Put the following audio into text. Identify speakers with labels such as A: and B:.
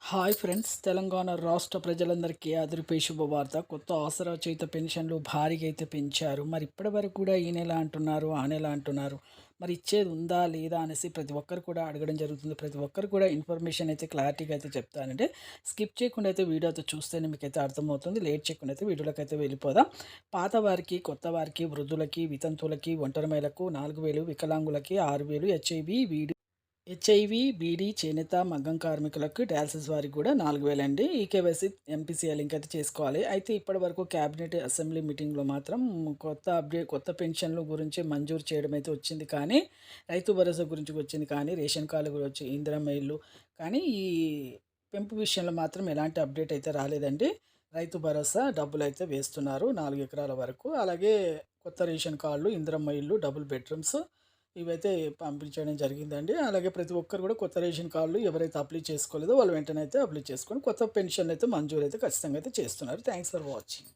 A: Hi friends, Telangana రాష్ట్ర ప్రజలందరికీ అదిరిపే శుభవార్త. కొత్త ఆసరా చేత పెన్షన్లు భారీగా అయితే పెంచారు. మరి ఇప్పటివరకు కూడా ఈ నెల అంటున్నారు, ఆ నెల అంటున్నారు. మరి ఇచ్చేది ఉందా లేదా అనేసి ప్రతి ఒక్కరు కూడా అడగడం జరుగుతుంది. ప్రతి ఒక్కరు కూడా ఇన్ఫర్మేషన్ అయితే క్లారిటీగా అయితే చెప్తానంటే స్కిప్ చేయకుండా అయితే వీడియో అయితే చూస్తేనే మీకైతే అర్థమవుతుంది. లేట్ చేయకుండా అయితే వీడియోలోకి అయితే వెళ్ళిపోదాం. పాత వారికి, కొత్త వారికి, వృద్ధులకి, వితంతువులకి, ఒంటరి మహిళలకు 4,000, వికలాంగులకి 6,000, హెచ్ఐవి, బీడీ, చేనేత, మగ్గం కార్మికులకు, డయాలసిస్ వారికి కూడా 4,000 అండి. ఈకేవైసీ, ఎంపీసీఐ లింక్ అయితే చేసుకోవాలి. అయితే ఇప్పటివరకు క్యాబినెట్ అసెంబ్లీ మీటింగ్‌లో మాత్రం కొత్త పెన్షన్‌ల గురించి మంజూరు చేయడం అయితే వచ్చింది. కానీ రైతు భరోసా గురించి వచ్చింది, కానీ రేషన్ కార్డుల గురించి, ఇందిరమ్మ ఇల్లు, కానీ ఈ పెంపు విషయంలో మాత్రం ఎలాంటి అప్డేట్ అయితే రాలేదండి. రైతు భరోసా డబ్బులైతే వేస్తున్నారు 4 ఎకరాల వరకు. అలాగే కొత్త రేషన్ కార్డులు, ఇందిరమ్మ ఇల్లు, డబుల్ బెడ్‌రూమ్స్ ఇవైతే పంపించడం జరిగిందండి. అలాగే ప్రతి ఒక్కరు కూడా కొత్త రేషన్ కార్డులు ఎవరైతే అప్లై చేసుకోలేదో వాళ్ళు వెంటనే అయితే అప్లై చేసుకొని కొత్త పెన్షన్ అయితే మంజూరు అయితే ఖచ్చితంగా అయితే చేస్తున్నారు. Thanks for watching.